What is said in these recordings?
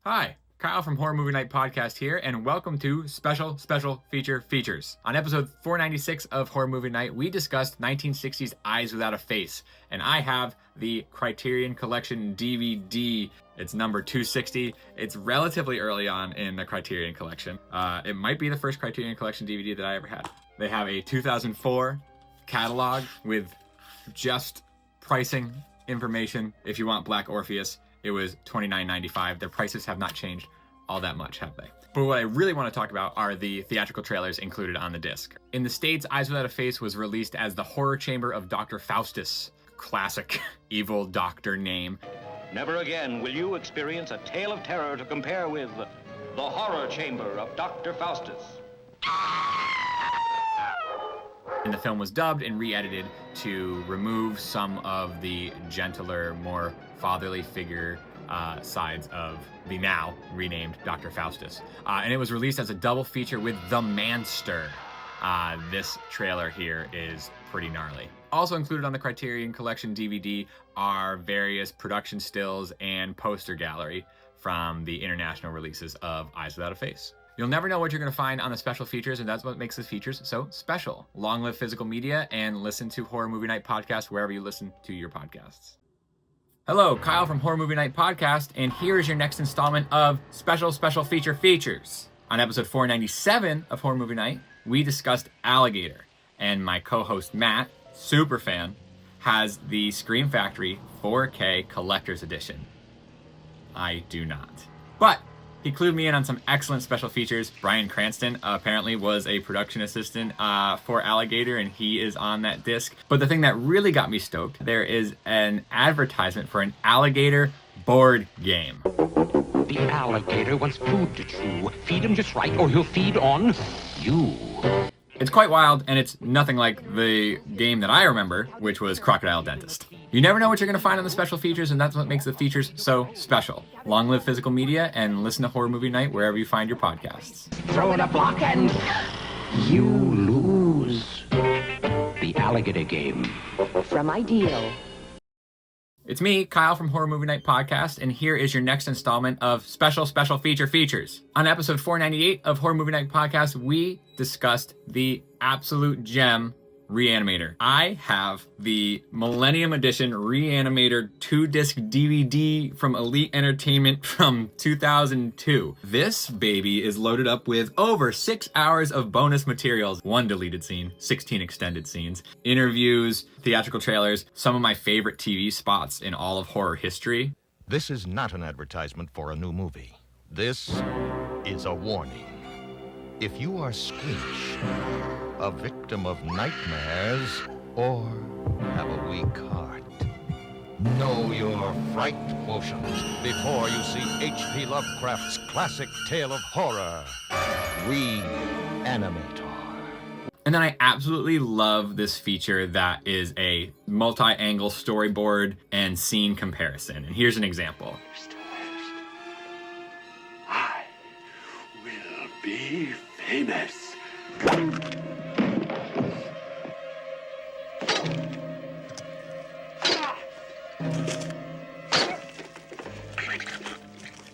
Hi, Kyle from Horror Movie Night Podcast here, and welcome to Special Features. On episode 496 of Horror Movie Night, we discussed 1960s Eyes Without a Face, and I have the Criterion Collection DVD. It's number 260. It's relatively early on in the Criterion Collection. It might be the first Criterion Collection DVD that I ever had. They have a 2004 catalog with just pricing information. If you want Black Orpheus, it was $29.95. Their prices have not changed all that much, have they? But what I really want to talk about are the theatrical trailers included on the disc. In the States, Eyes Without a Face was released as The Horror Chamber of Dr. Faustus. Classic evil doctor name. Never again will you experience a tale of terror to compare with The Horror Chamber of Dr. Faustus. And the film was dubbed and re-edited to remove some of the gentler, more fatherly figure sides of the now renamed Dr. Faustus. And it was released as a double feature with The Manster. This trailer here is pretty gnarly. Also included on the Criterion Collection DVD are various production stills and poster gallery from the international releases of Eyes Without a Face. You'll never know what you're going to find on the special features, and that's what makes the features so special. Long live physical media, and listen to Horror Movie Night Podcast wherever you listen to your podcasts. Hello, Kyle from Horror Movie Night Podcast, and here is your next installment of Special Features. On episode 497 of Horror Movie Night, we discussed Alligator, and my co-host Matt, super fan, has the Scream Factory 4K Collector's Edition. I do not. But he clued me in on some excellent special features. Bryan Cranston apparently was a production assistant for Alligator, and he is on that disc. But the thing that really got me stoked, there is an advertisement for an Alligator board game. The alligator wants food to chew. Feed him just right, or he'll feed on you. It's quite wild, and it's nothing like the game that I remember, which was Crocodile Dentist. You never know what you're going to find on the special features, and that's what makes the features so special. Long live physical media, and listen to Horror Movie Night wherever you find your podcasts. Throw in a block and you lose. The alligator game. From Ideal. It's me, Kyle from Horror Movie Night Podcast, and here is your next installment of Special Features. On episode 498 of Horror Movie Night Podcast, we discussed the absolute gem, Reanimator. I have the Millennium Edition Reanimator 2-disc DVD from Elite Entertainment from 2002. This baby is loaded up with over 6 hours of bonus materials, 1 deleted scene, 16 extended scenes, interviews, theatrical trailers, some of my favorite TV spots in all of horror history. This is not an advertisement for a new movie. This is a warning. If you are squeamish, a victim of nightmares, or have a weak heart, know your fright quotient before you see H.P. Lovecraft's classic tale of horror, Reanimator. And then I absolutely love this feature that is a multi-angle storyboard and scene comparison. And here's an example. Mr. West, I will be famous.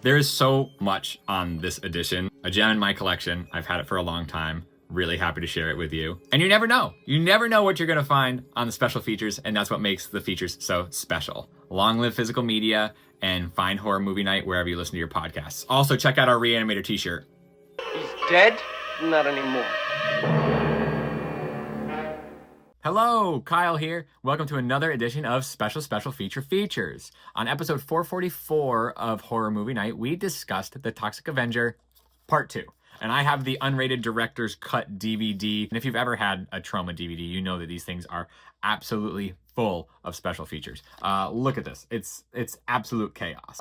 There is so much on this edition. A gem in my collection. I've had it for a long time. Really happy to share it with you. And you never know. You never know what you're going to find on the special features, and that's what makes the features so special. Long live physical media, and find Horror Movie Night wherever you listen to your podcasts. Also, check out our Reanimator t-shirt. He's dead? Not anymore. Hello, Kyle here. Welcome to another edition of Special Features. On episode 444 of Horror Movie Night, we discussed The Toxic Avenger Part 2. And I have the unrated director's cut DVD. And if you've ever had a Trauma DVD, you know that these things are absolutely full of special features. Look at this. It's absolute chaos.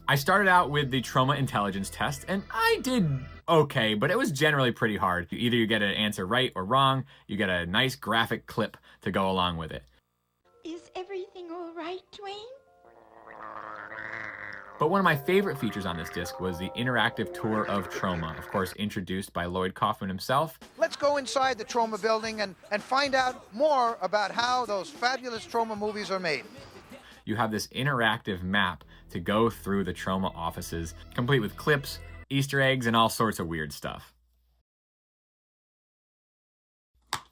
I started out with the trauma intelligence test, and I did okay, but it was generally pretty hard. Either you get an answer right or wrong, you get a nice graphic clip to go along with it. Is everything all right, Dwayne? But one of my favorite features on this disc was the interactive tour of trauma, of course introduced by Lloyd Kaufman himself. Let's go inside the trauma building and find out more about how those fabulous trauma movies are made. You have this interactive map to go through the Troma offices, complete with clips, Easter eggs, and all sorts of weird stuff.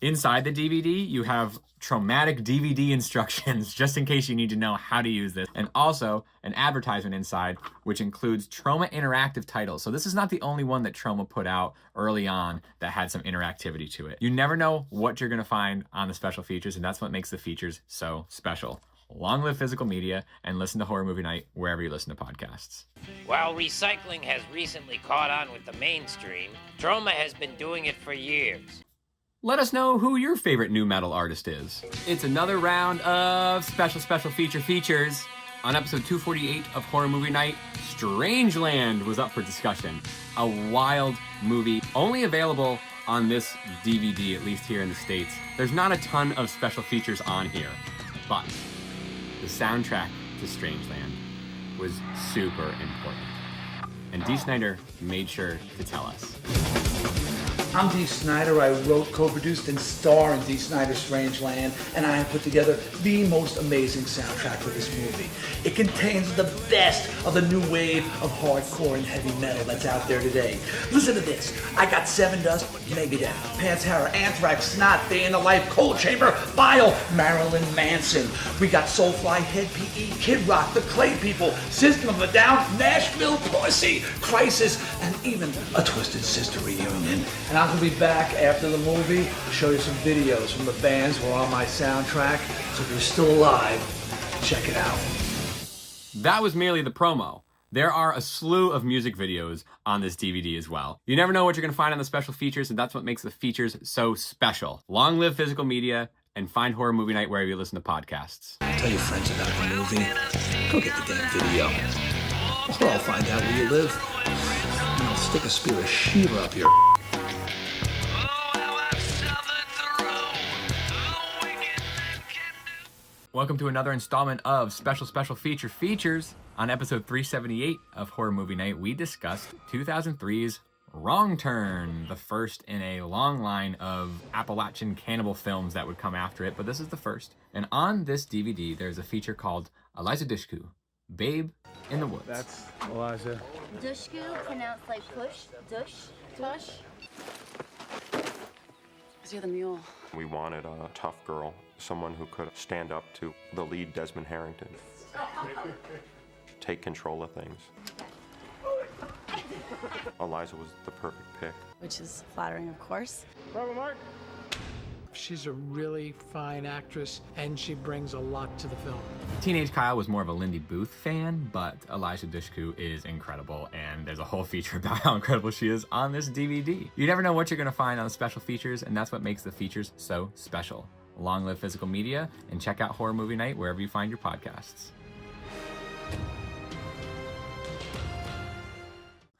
Inside the DVD, you have traumatic DVD instructions, just in case you need to know how to use this, and also an advertisement inside, which includes Troma interactive titles. So this is not the only one that Troma put out early on that had some interactivity to it. You never know what you're gonna find on the special features, and that's what makes the features so special. Long live physical media, and listen to Horror Movie Night wherever you listen to podcasts. While recycling has recently caught on with the mainstream, Troma has been doing it for years. Let us know who your favorite new metal artist is. It's another round of special features. On episode 248 of Horror Movie Night, Strangeland was up for discussion. A wild movie, only available on this DVD, at least here in the States. There's not a ton of special features on here, but the soundtrack to Strangeland was super important. And Dee Snider made sure to tell us. I'm Dee Snider. I wrote, co-produced, and star in Dee Snider's Strangeland, and I have put together the most amazing soundtrack for this movie. It contains the best of the new wave of hardcore and heavy metal that's out there today. Listen to this. I got Sevendust, Megadeth, Pantera, Anthrax, Snot, Day in the Life, Cold Chamber, Bile, Marilyn Manson. We got Soulfly, Head PE, Kid Rock, The Clay People, System of a Down, Nashville Pussy, Crisis, and even a Twisted Sister reunion. And I'm going to be back after the movie to show you some videos from the bands who are on my soundtrack. So if you're still alive, check it out. That was merely the promo. There are a slew of music videos on this DVD as well. You never know what you're going to find on the special features, and that's what makes the features so special. Long live physical media, and find Horror Movie Night wherever you listen to podcasts. Tell your friends about the movie. Go get the damn video. Or I'll find out where you live. And I'll stick a spear of Shiva up your... Welcome to another installment of Special Features. On episode 378 of Horror Movie Night, we discussed 2003's Wrong Turn, the first in a long line of Appalachian cannibal films that would come after it, but this is the first. And on this DVD, there's a feature called Eliza Dushku, Babe in the Woods. That's Eliza. Dushku, pronounced like push, dush, tush. Because you're the mule. We wanted a tough girl, someone who could stand up to the lead, Desmond Harrington. Take control of things. Eliza was the perfect pick. Which is flattering, of course. Bravo, Mark. She's a really fine actress, and she brings a lot to the film. Teenage Kyle was more of a Lindy Booth fan, but Eliza Dushku is incredible, and there's a whole feature about how incredible she is on this DVD. You never know what you're going to find on the special features, and that's what makes the features so special. Long live physical media, and check out Horror Movie Night wherever you find your podcasts.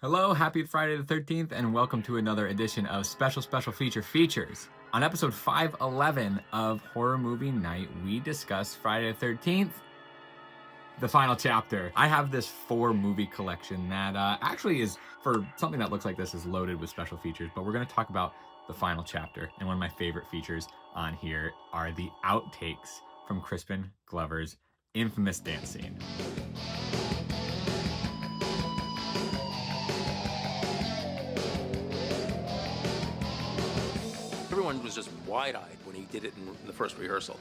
Hello, happy Friday the 13th, and welcome to another edition of Special Features. On episode 511 of Horror Movie Night, we discussed Friday the 13th, the final chapter. I have this 4-movie collection that actually is, for something that looks like this, is loaded with special features, but we're going to talk about the final chapter. And one of my favorite features on here are the outtakes from Crispin Glover's infamous dance scene. Everyone was just wide-eyed when he did it in the first rehearsal.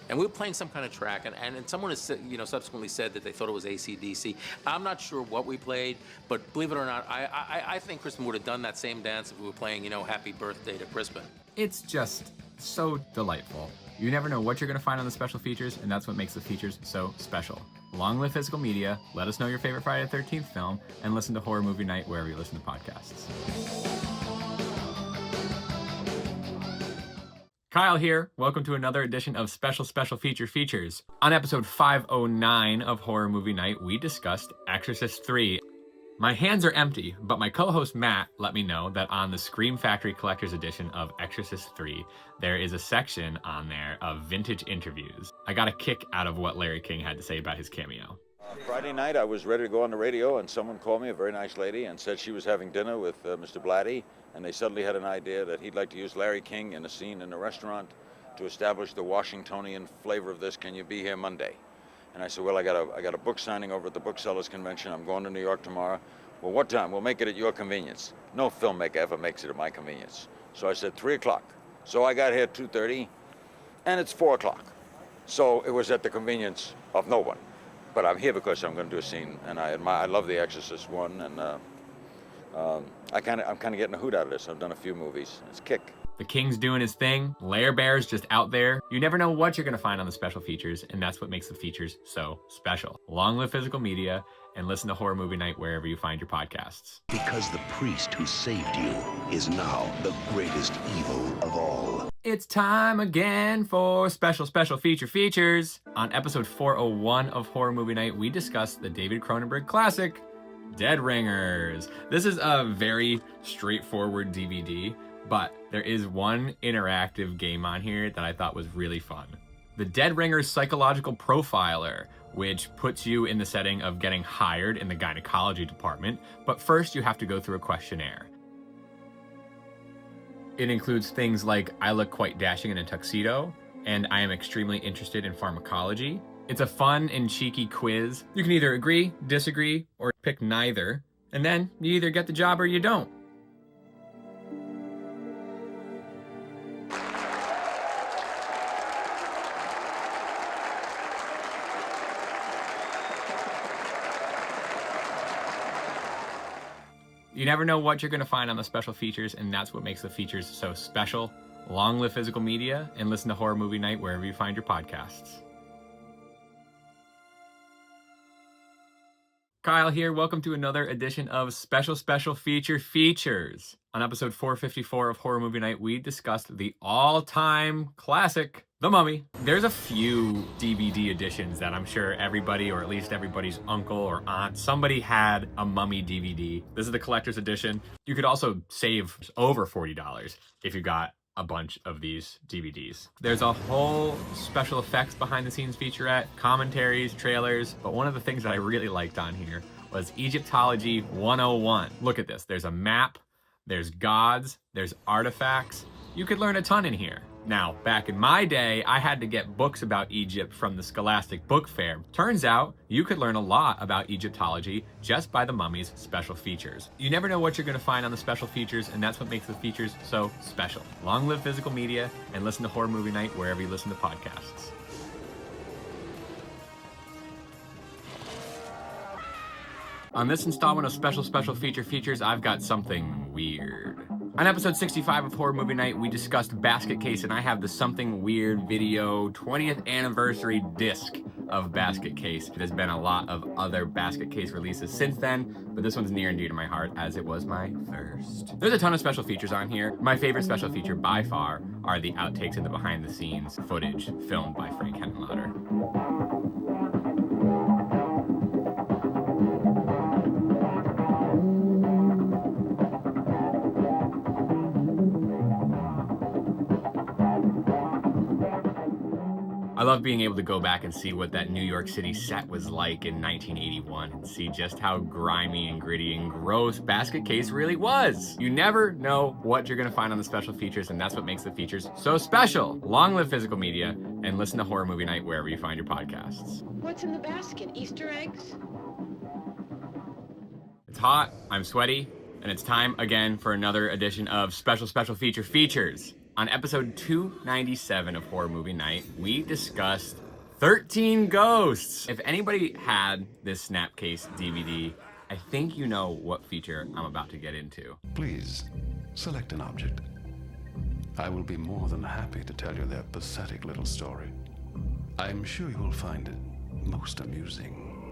And we were playing some kind of track, and someone has subsequently said that they thought it was AC/DC. I'm not sure what we played, but believe it or not, I think Crispin would have done that same dance if we were playing, Happy Birthday to Crispin. It's just so delightful. You never know what you're going to find on the special features, and that's what makes the features so special. Long live physical media, let us know your favorite Friday the 13th film, and listen to Horror Movie Night wherever you listen to podcasts. Kyle here. Welcome to another edition of Special Features. On episode 509 of Horror Movie Night, we discussed Exorcist 3. My hands are empty, but my co-host Matt let me know that on the Scream Factory Collector's Edition of Exorcist 3, there is a section on there of vintage interviews. I got a kick out of what Larry King had to say about his cameo. Friday night, I was ready to go on the radio, and someone called me, a very nice lady, and said she was having dinner with Mr. Blatty, and they suddenly had an idea that he'd like to use Larry King in a scene in a restaurant to establish the Washingtonian flavor of this, Can You Be Here Monday? And I said, well, I got a book signing over at the Booksellers Convention. I'm going to New York tomorrow. Well, what time? We'll make it at your convenience. No filmmaker ever makes it at my convenience. So I said 3 o'clock. So I got here at 2:30, and it's 4 o'clock. So it was at the convenience of no one. But I'm here because I'm going to do a scene, and I love The Exorcist 1, and I'm kind of getting a hoot out of this. I've done a few movies. It's kick. The King's doing his thing. Lair Bear's just out there. You never know what you're going to find on the special features, and that's what makes the features so special. Long live physical media, and listen to Horror Movie Night wherever you find your podcasts. Because the priest who saved you is now the greatest evil of all. It's time again for special features. On episode 401 of Horror Movie Night, we discussed the David Cronenberg classic, Dead Ringers. This is a very straightforward DVD, but there is one interactive game on here that I thought was really fun. The Dead Ringers Psychological Profiler, which puts you in the setting of getting hired in the gynecology department, but first you have to go through a questionnaire. It includes things like, I look quite dashing in a tuxedo, and I am extremely interested in pharmacology. It's a fun and cheeky quiz. You can either agree, disagree, or pick neither, and then you either get the job or you don't. You never know what you're going to find on the special features, and that's what makes the features so special. Long live physical media, and listen to Horror Movie Night wherever you find your podcasts. Kyle here. Welcome to another edition of Special Features. On episode 454 of Horror Movie Night, we discussed the all-time classic, The Mummy. There's a few DVD editions that I'm sure everybody, or at least everybody's uncle or aunt, somebody had a Mummy DVD. This is the collector's edition. You could also save over $40 if you got a bunch of these DVDs. There's a whole special effects behind the scenes featurette, commentaries, trailers, but one of the things that I really liked on here was Egyptology 101. Look at this. There's a map, there's gods, there's artifacts. You could learn a ton in here. Now, back in my day, I had to get books about Egypt from the Scholastic Book Fair. Turns out, you could learn a lot about Egyptology just by the Mummy's special features. You never know what you're going to find on the special features, and that's what makes the features so special. Long live physical media, and listen to Horror Movie Night wherever you listen to podcasts. On this installment of special features, I've got something weird. On episode 65 of Horror Movie Night, we discussed Basket Case, and I have the Something Weird video 20th anniversary disc of Basket Case. There's been a lot of other Basket Case releases since then, but this one's near and dear to my heart as it was my first. There's a ton of special features on here. My favorite special feature by far are the outtakes and the behind the scenes footage filmed by Frank Henenlotter. I love being able to go back and see what that New York City set was like in 1981 and see just how grimy and gritty and gross Basket Case really was. You never know what you're going to find on the special features, and that's what makes the features so special. Long live physical media, and listen to Horror Movie Night wherever you find your podcasts. What's in the basket? Easter eggs? It's hot, I'm sweaty, and it's time again for another edition of special features. On episode 297 of Horror Movie Night, we discussed 13 Ghosts. If anybody had this Snapcase DVD, I think you know what feature I'm about to get into. Please, select an object. I will be more than happy to tell you their pathetic little story. I'm sure you will find it most amusing.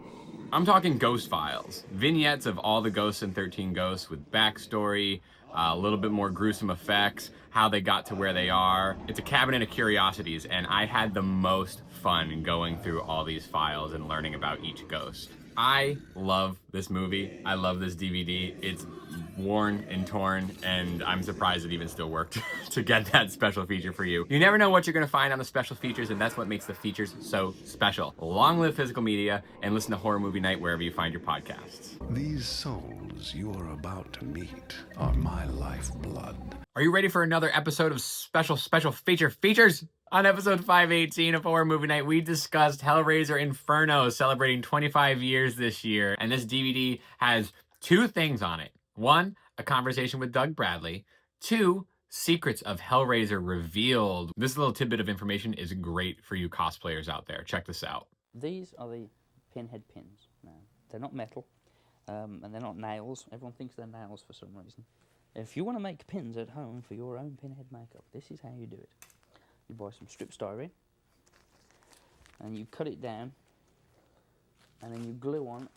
I'm talking Ghost Files. Vignettes of all the ghosts in 13 Ghosts with backstory, a little bit more gruesome effects, how they got to where they are. It's a cabinet of curiosities, and I had the most fun going through all these files and learning about each ghost. I love this movie. I love this DVD. It's worn and torn, and I'm surprised it even still worked to get that special feature for you. You never know what you're going to find on the special features, and that's what makes the features so special. Long live physical media, and listen to Horror Movie Night wherever you find your podcasts. These souls you are about to meet are my lifeblood. Are you ready for another episode of special features? On episode 518 of Horror Movie Night, we discussed Hellraiser Inferno, celebrating 25 years this year. And this DVD has 2 things on it. 1, a conversation with Doug Bradley. 2, secrets of Hellraiser revealed. This little tidbit of information is great for you cosplayers out there. Check this out. These are the pinhead pins. Now, they're not metal, and they're not nails. Everyone thinks they're nails for some reason. If you want to make pins at home for your own pinhead makeup, this is how you do it. You buy some strip styrene, and you cut it down, and then you glue on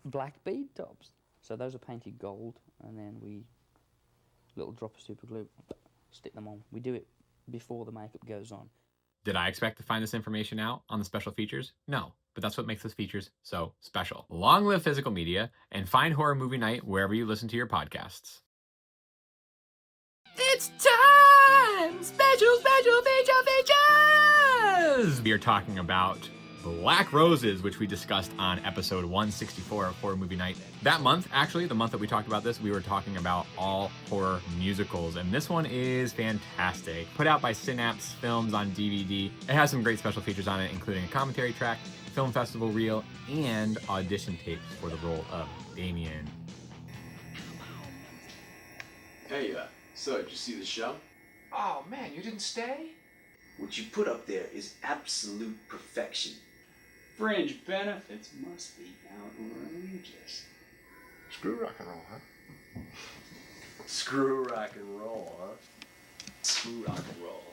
black bead tops. So those are painted gold, and then we, little drop of super glue, stick them on. We do it before the makeup goes on. Did I expect to find this information out on the special features? No, but that's what makes those features so special. Long live physical media, and find Horror Movie Night wherever you listen to your podcasts. It's time! Special features! We are talking about Black Roses, which we discussed on episode 164 of Horror Movie Night. That month, actually, the month that we talked about this, we were talking about all horror musicals, and this one is fantastic. Put out by Synapse Films on DVD. It has some great special features on it, including a commentary track, film festival reel, and audition tapes for the role of Damien. Hey, so did you see the show? Oh man, you didn't stay? What you put up there is absolute perfection. Fringe benefits must be outrageous. Screw rock and roll, huh? Screw rock and roll, huh? Screw rock and roll.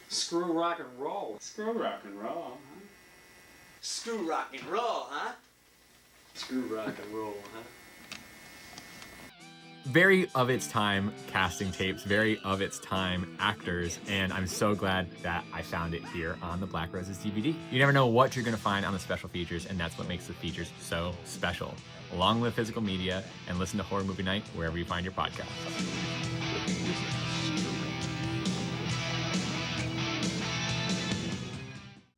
Screw rock and roll. Screw rock and roll, huh? Screw rock and roll, huh? Screw rock and roll, huh? Very of its time casting tapes, very of its time actors, and I'm so glad that I found it here on the Black Roses DVD. You never know what you're gonna find on the special features, and that's what makes the features so special. Long live physical media, and listen to Horror Movie Night wherever you find your podcasts.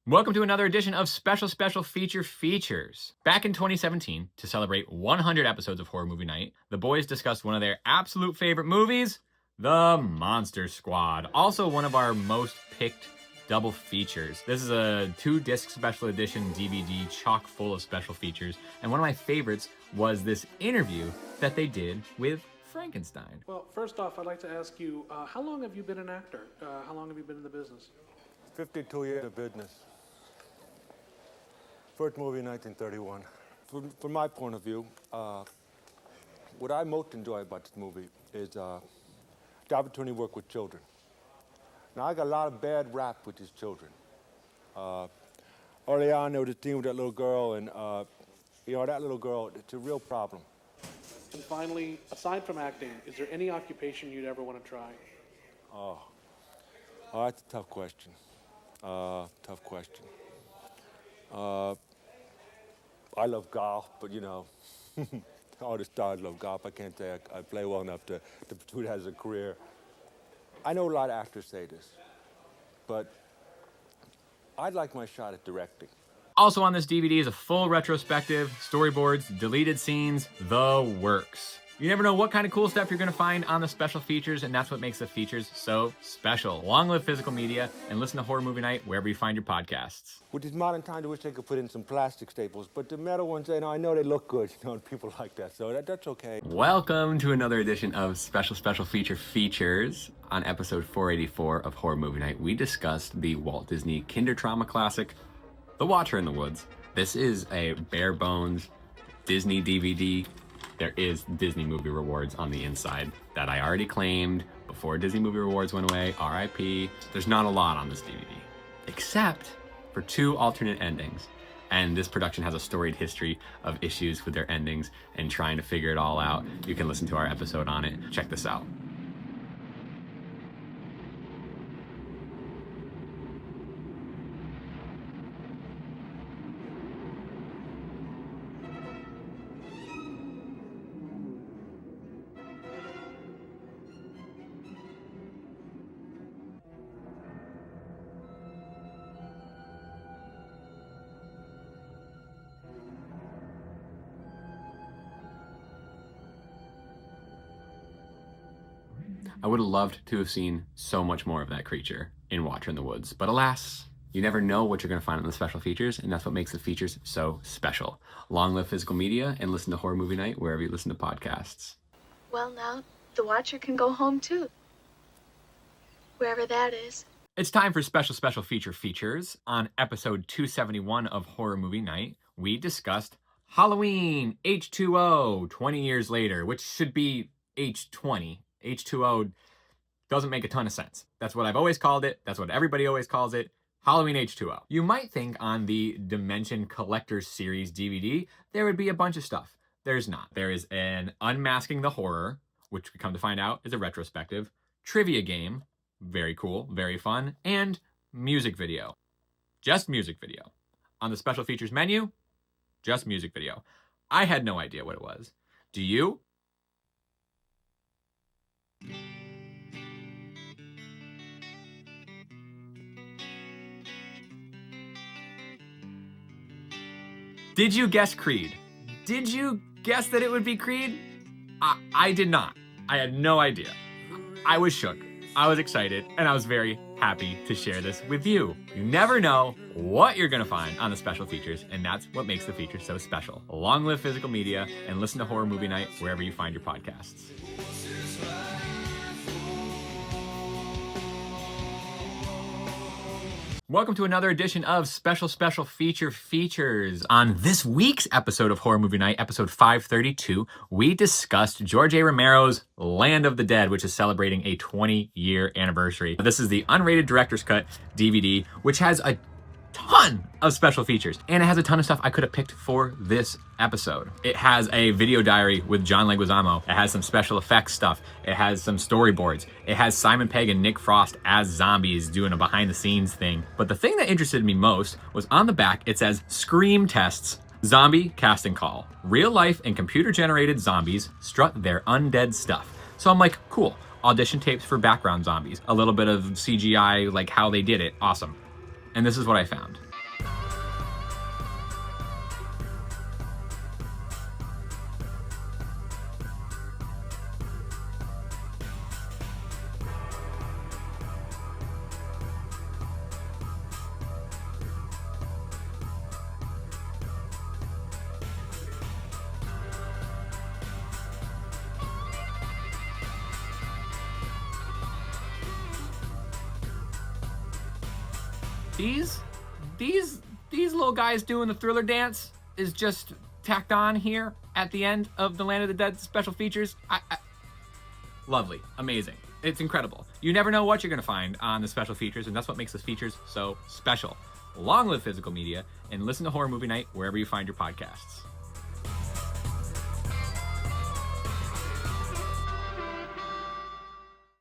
Welcome to another edition of Special Feature Features. Back in 2017, to celebrate 100 episodes of Horror Movie Night, the boys discussed one of their absolute favorite movies, The Monster Squad. Also one of our most picked double features. This is a 2-disc special edition DVD chock full of special features, and one of my favorites was this interview that they did with Frankenstein. Well, first off, I'd like to ask you, how long have you been an actor? How long have you been in the business? 52 years of business. First movie in 1931. From my point of view, what I most enjoy about this movie is the opportunity to work with children. Now, I got a lot of bad rap with these children. Early on, there was a scene with that little girl, and that little girl, it's a real problem. And finally, aside from acting, is there any occupation you'd ever want to try? Oh, that's a tough question. Tough question. I love golf, but all the stars love golf. I can't say I play well enough to pursue it as a career. I know a lot of actors say this, but I'd like my shot at directing. Also on this DVD is a full retrospective, storyboards, deleted scenes, the works. You never know what kind of cool stuff you're going to find on the special features, and that's what makes the features so special. Long live physical media, and listen to Horror Movie Night wherever you find your podcasts. With these modern times, I wish they could put in some plastic staples, but the metal ones, I know they look good, and people like that, so that's okay. Welcome to another edition of Special Feature Features. On episode 484 of Horror Movie Night, we discussed the Walt Disney Kinder Trauma classic, The Watcher in the Woods. This is a bare bones Disney DVD. There is Disney Movie Rewards on the inside that I already claimed before Disney Movie Rewards went away, RIP. There's not a lot on this DVD, except for 2 alternate endings. And this production has a storied history of issues with their endings and trying to figure it all out. You can listen to our episode on it. Check this out. I would have loved to have seen so much more of that creature in Watcher in the Woods. But alas, you never know what you're going to find in the special features, and that's what makes the features so special. Long live physical media, and listen to Horror Movie Night wherever you listen to podcasts. Well, now the Watcher can go home too. Wherever that is. It's time for special feature features. On episode 271 of Horror Movie Night, we discussed Halloween H2O 20 years later, which should be H20. H2O doesn't make a ton of sense. That's what I've always called it. That's what everybody always calls it. Halloween H2O. You might think on the Dimension Collector's Series DVD, there would be a bunch of stuff. There's not. There is an Unmasking the Horror, which we come to find out is a retrospective, trivia game, very cool, very fun, and music video. Just music video. On the special features menu, just music video. I had no idea what it was. Do you? Did you guess Creed? Did you guess that it would be Creed? I did not. I had no idea. I was shook. I was excited, and I was very happy to share this with you. You never know what you're gonna find on the special features, and that's what makes the features so special. Long live physical media, and listen to Horror Movie Night wherever you find your podcasts. Welcome to another edition of special feature features. On this week's episode of Horror Movie Night, episode 532, we discussed George A. Romero's Land of the Dead, which is celebrating a 20-year anniversary. This is the unrated director's cut DVD, which has a ton of special features, and it has a ton of stuff I could have picked for this episode. It has a video diary with John Leguizamo. It has some special effects stuff. It has some storyboards. It has Simon Pegg and Nick Frost as zombies doing a behind-the-scenes thing. But the thing that interested me most was on the back, it says Scream Tests Zombie Casting Call. Real life and computer-generated zombies strut their undead stuff. So I'm like, cool. Audition tapes for background zombies. A little bit of CGI, like how they did it. Awesome. And this is what I found. These little guys doing the Thriller dance is just tacked on here at the end of the Land of the Dead special features. Lovely, amazing. It's incredible. You never know what you're gonna find on the special features, and that's what makes the features so special. Long live physical media, and listen to Horror Movie Night wherever you find your podcasts.